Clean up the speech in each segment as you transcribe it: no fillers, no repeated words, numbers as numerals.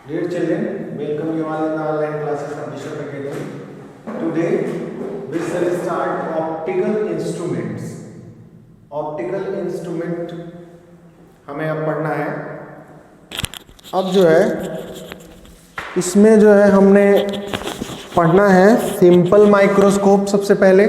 Dear children, welcome you all in the online classes of Bishop Academy. Today we shall start optical instruments. Optical instrument हमें अब पढ़ना है. अब जो है इसमें जो है हमने पढ़ना है सिंपल माइक्रोस्कोप सबसे पहले,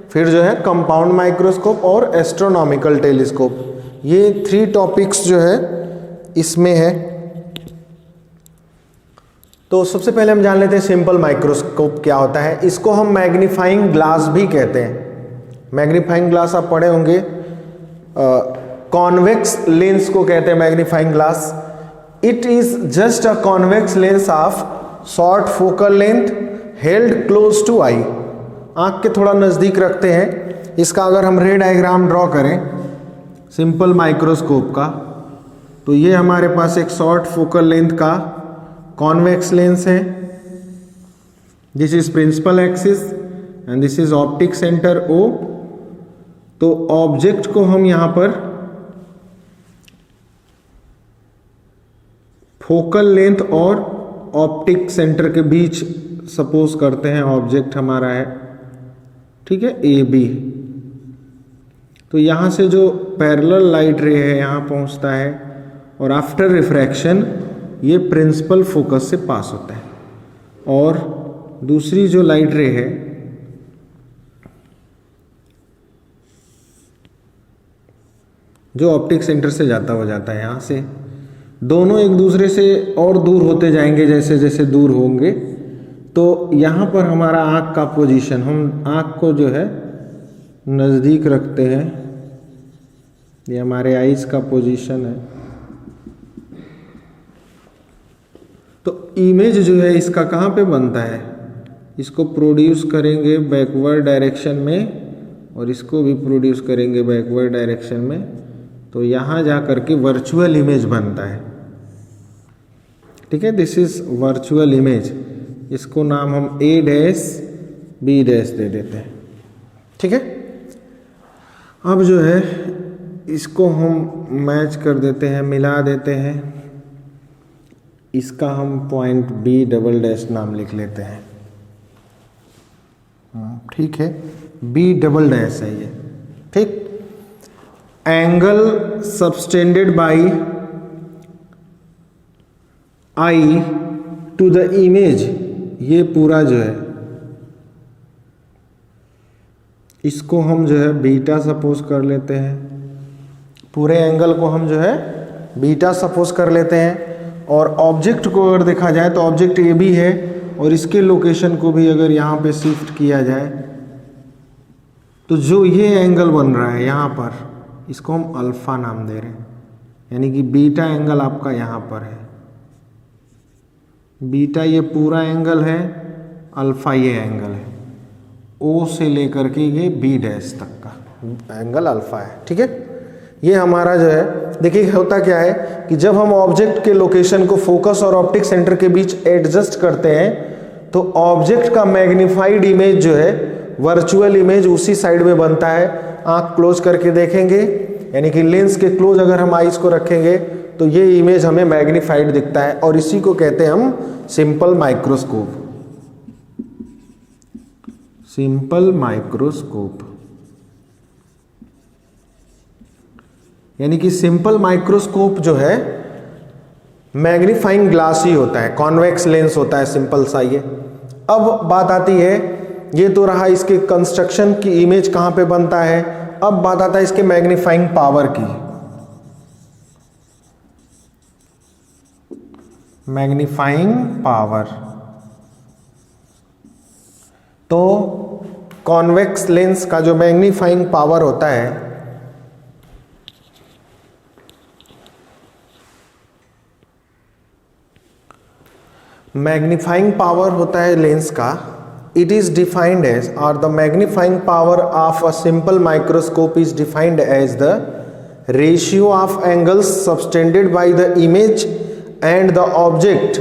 फिर जो है कंपाउंड माइक्रोस्कोप और एस्ट्रोनॉमिकल टेलीस्कोप. ये 3 टॉपिक्स जो है इसमें है. तो सबसे पहले हम जान लेते हैं सिंपल माइक्रोस्कोप क्या होता है. इसको हम मैग्नीफाइंग ग्लास भी कहते हैं. मैग्नीफाइंग ग्लास आप पढ़े होंगे. कॉन्वेक्स लेंस को कहते हैं magnifying glass. It is just a convex lens of short focal length held close to eye. आंख के थोड़ा नज़दीक रखते हैं. इसका अगर हम रे डायग्राम ड्रॉ करें सिंपल माइक्रोस्कोप का, तो ये हमारे पास एक शॉर्ट फोकल लेंथ का कॉन्वेक्स लेंस है. This is principal axis and this is optic centre O. तो ऑब्जेक्ट को हम यहां पर फोकल लेंथ और ऑप्टिक सेंटर के बीच सपोज करते हैं ऑब्जेक्ट हमारा है, ठीक है, AB. तो यहां से जो पैरेलल लाइट रे है यहां पहुंचता है और आफ्टर रिफ्रैक्शन ये प्रिंसिपल फोकस से पास होता है. और दूसरी जो लाइट रे है जो ऑप्टिक सेंटर से जाता हो जाता है यहाँ से. दोनों एक दूसरे से और दूर होते जाएंगे जैसे जैसे दूर होंगे. तो यहाँ पर हमारा आँख का पोजीशन, हम आँख को जो है नज़दीक रखते हैं. ये हमारे आईज का पोजीशन है. तो इमेज जो है इसका कहाँ पे बनता है, इसको प्रोड्यूस करेंगे बैकवर्ड डायरेक्शन में और इसको भी प्रोड्यूस करेंगे बैकवर्ड डायरेक्शन में. तो यहाँ जा करके वर्चुअल इमेज बनता है, ठीक है. This is virtual image. इसको नाम हम A' B' दे देते हैं, ठीक है. अब जो है इसको हम मैच कर देते हैं, मिला देते हैं. इसका हम पॉइंट B" नाम लिख लेते हैं, ठीक है. B" है ये, ठीक. Angle subtended by eye to the image, ये पूरा जो है इसको हम जो है बीटा सपोज कर लेते हैं. पूरे एंगल को हम जो है बीटा सपोज कर लेते हैं. और ऑब्जेक्ट को अगर देखा जाए तो ऑब्जेक्ट AB है और इसके लोकेशन को भी अगर यहाँ पे शिफ्ट किया जाए तो जो ये एंगल बन रहा है यहाँ पर, इसको हम अल्फा नाम दे रहे हैं. यानी कि बीटा एंगल आपका यहाँ पर है. बीटा ये पूरा एंगल है, अल्फा ये एंगल है. O से लेकर के ये B' तक का एंगल अल्फा है, ठीक है. ये हमारा जो है देखिए होता क्या है कि जब हम ऑब्जेक्ट के लोकेशन को फोकस और ऑप्टिक सेंटर के बीच एडजस्ट करते हैं तो ऑब्जेक्ट का मैग्नीफाइड इमेज जो है वर्चुअल इमेज उसी साइड में बनता है. आंख क्लोज करके देखेंगे, यानी कि लेंस के क्लोज अगर हम आईज को रखेंगे तो ये इमेज हमें मैग्नीफाइड दिखता है और इसी को कहते हैं हम सिंपल माइक्रोस्कोप. सिंपल माइक्रोस्कोप यानी कि सिंपल माइक्रोस्कोप जो है मैग्नीफाइंग ग्लास ही होता है, कॉन्वेक्स लेंस होता है सिंपल सा ये. अब बात आती है, ये तो रहा इसके कंस्ट्रक्शन की इमेज कहाँ पे बनता है. अब बात आता है इसके मैग्नीफाइंग पावर की. मैग्नीफाइंग पावर, तो कॉन्वेक्स लेंस का जो मैग्नीफाइंग पावर होता है मैग्नीफाइंग पावर होता है लेंस का. इट इज डिफाइंड एज, और the magnifying power of a simple microscope is defined as the ratio of angles subtended by the image and the object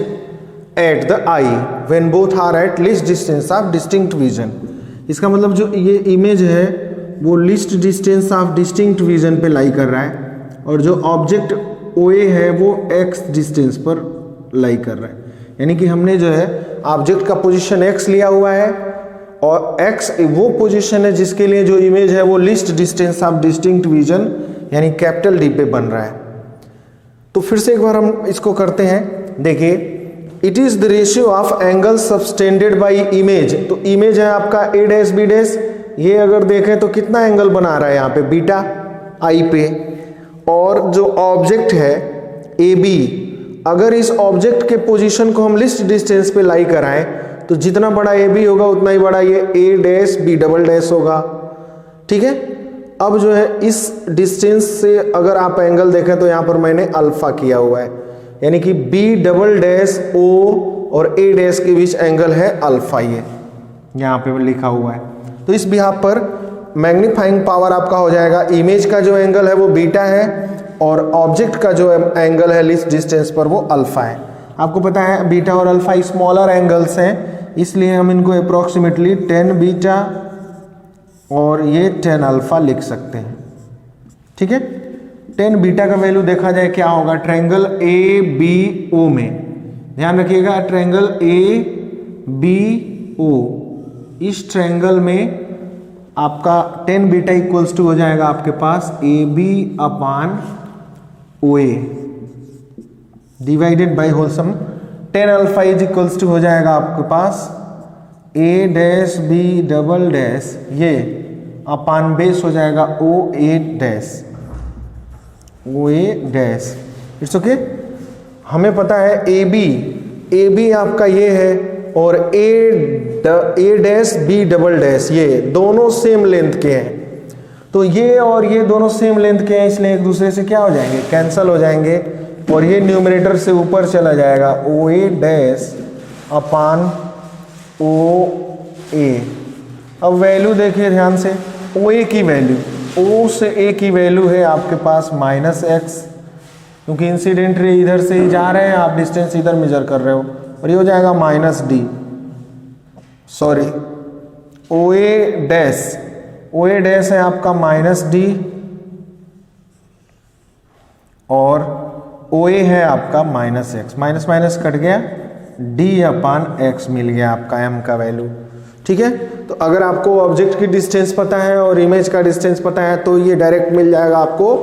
at the eye when both are at least distance of distinct vision. इसका मतलब जो ये image है वो least distance of distinct vision पे lie कर रहा है और जो ऑब्जेक्ट OA है वो X डिस्टेंस पर लाई कर रहा है। यानी कि हमने जो है ऑब्जेक्ट का पोजीशन x लिया हुआ है और x वो पोजीशन है जिसके लिए जो इमेज है वो least distance of distinct vision यानी कैपिटल D पे बन रहा है। तो फिर से एक बार हम इसको करते हैं। देखिए, it is the ratio of angle subtended by image. तो इमेज है आपका a डैश b डैश, ये अगर देखें तो कितना एंगल बना रहा है यहाँ पे बीटा आई पे, और जो ऑब्जेक्ट है ए बी, अगर इस ऑब्जेक्ट के पोजीशन को हम लिस्ट डिस्टेंस पे लाई कराएं तो जितना बड़ा ए बी होगा उतना ही बड़ा ये ए डैश बी डबल डैश होगा। ठीक है, अब जो है इस डिस्टेंस से अगर आप एंगल देखें तो यहाँ पर मैंने अल्फा किया हुआ है, यानी कि बी डबल डैश ओ और ए डैश के बीच एंगल है अल्फा, ये यहाँ पे लिखा हुआ है। तो इस बिहाफ पर मैग्नीफाइंग पावर आपका हो जाएगा, इमेज का जो एंगल है वो बीटा है और ऑब्जेक्ट का जो एंगल है लिस्ट डिस्टेंस पर वो अल्फा है। आपको पता है बीटा और अल्फा स्मॉलर एंगल्स हैं, इसलिए हम इनको अप्रोक्सीमेटली 10 बीटा और ये 10 अल्फा लिख सकते हैं। ठीक है, 10 बीटा का वैल्यू देखा जाए क्या होगा ट्रायंगल ए बी ओ में, ध्यान रखिएगा ट्रायंगल ए बी ओ, इस ट्रायंगल में आपका 10 बीटा इक्वल्स टू हो जाएगा आपके पास A B upon O A divided by whole sum, 10 alpha is equals to हो जाएगा आपके पास A dash B double dash ये अपान बेस हो जाएगा O A dash, O A dash. It's okay, हमें पता है ए बी आपका ये है और A dash B double dash ये दोनों सेम लेंथ के हैं। तो ये और ये दोनों सेम लेंथ के हैं, इसलिए एक दूसरे से क्या हो जाएंगे, कैंसल हो जाएंगे और ये न्यूमरेटर से ऊपर चला जाएगा O A dash upon O ए। अब वैल्यू देखिए ध्यान से, ओ ए की वैल्यू, ओ से ए की वैल्यू है आपके पास -x, क्योंकि इंसिडेंट रे इधर से ही जा रहे हैं, आप डिस्टेंस इधर मेजर कर रहे हो, और ये हो जाएगा -d, sorry O A dash है आपका -d और ओ ए है आपका -x, माइनस माइनस कट गया, d अपान x मिल गया आपका m का वैल्यू। ठीक है, तो अगर आपको ऑब्जेक्ट की डिस्टेंस पता है और इमेज का डिस्टेंस पता है तो ये डायरेक्ट मिल जाएगा आपको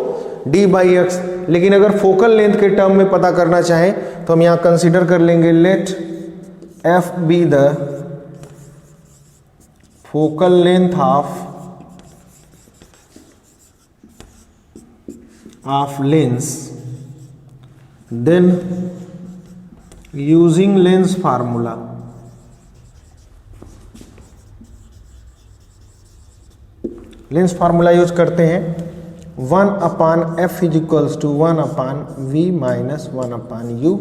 d बाई एक्स। लेकिन अगर फोकल लेंथ के टर्म में पता करना चाहें तो हम यहाँ कंसीडर कर लेंगे let f be the focal length of lens, then using lens formula lens formula use करते हैं 1 upon F is equals to 1 upon V minus 1 upon U.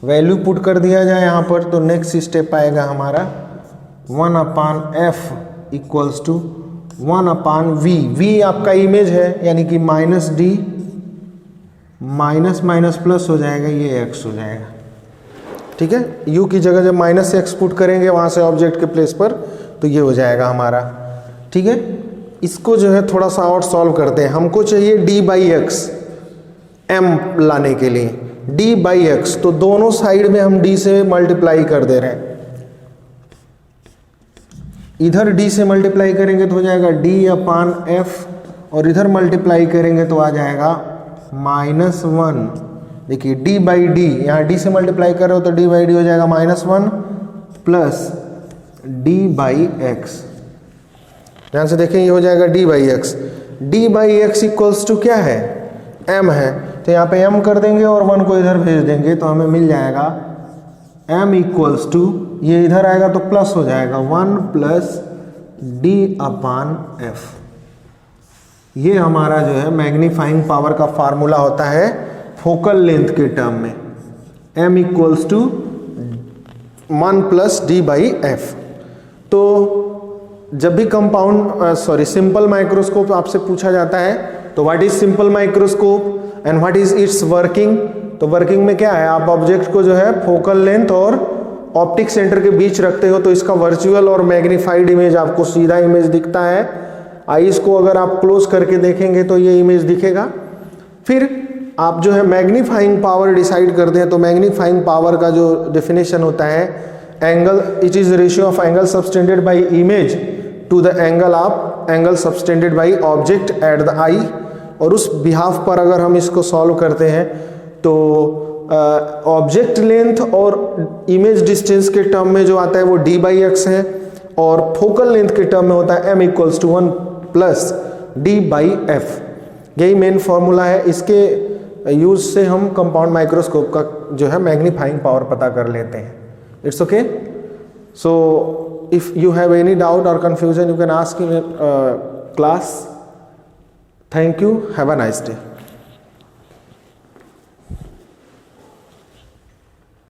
Value put कर दिया जाए यहाँ पर तो नेक्स्ट स्टेप आएगा हमारा 1 upon F equals to 1 upon V. V आपका इमेज है यानी कि -d माइनस माइनस प्लस हो जाएगा, ये x हो जाएगा। ठीक है, u की जगह जब -x पुट करेंगे वहाँ से ऑब्जेक्ट के प्लेस पर तो ये हो जाएगा हमारा। ठीक है, इसको जो है थोड़ा सा और सॉल्व करते हैं। हमको चाहिए d बाई एक्स m लाने के लिए, d बाई एक्स, तो दोनों साइड में हम d से मल्टीप्लाई कर दे रहे हैं। इधर d से मल्टीप्लाई करेंगे तो हो जाएगा d अपान f और इधर मल्टीप्लाई करेंगे तो आ जाएगा -1। देखिए d बाई डी, यहाँ d से मल्टीप्लाई कर रहे हो तो d बाई डी हो जाएगा -1 प्लस d बाई एक्स। ध्यान से देखें, ये हो जाएगा d by x. d by x equals to क्या है, m है, तो यहाँ पे m कर देंगे और 1 को इधर भेज देंगे तो हमें मिल जाएगा m इक्वल्स टू, ये इधर आएगा तो प्लस हो जाएगा 1 प्लस d अपान f। ये हमारा जो है मैग्नीफाइंग पावर का फार्मूला होता है फोकल लेंथ के टर्म में, m equals to 1 plus d by F. तो जब भी सिंपल माइक्रोस्कोप आपसे पूछा जाता है तो what is simple microscope and what is it's working, तो वर्किंग में क्या है, आप ऑब्जेक्ट को जो है फोकल लेंथ और ऑप्टिक सेंटर के बीच रखते हो तो इसका वर्चुअल और मैग्नीफाइड इमेज आपको सीधा इमेज दिखता है। आईज को अगर आप क्लोज करके देखेंगे तो ये इमेज दिखेगा। फिर आप जो है मैग्नीफाइंग पावर डिसाइड करते हैं तो मैग्नीफाइंग पावर का जो डेफिनेशन होता है angle, it is ratio of angle subtended by image to the angle subtended by object at the eye. और उस बिहाफ पर अगर हम इसको सॉल्व करते हैं तो ऑब्जेक्ट लेंथ और इमेज डिस्टेंस के टर्म में जो आता है वो d/x है, और फोकल लेंथ के टर्म में होता है m = 1 + d/f। यही मेन फॉर्मूला है। इसके यूज से हम कंपाउंड माइक्रोस्कोप का जो है मैग्नीफाइंग पावर पता कर लेते हैं। It's okay. So if you have any doubt और confusion you can ask in class. Thank you, have a nice day.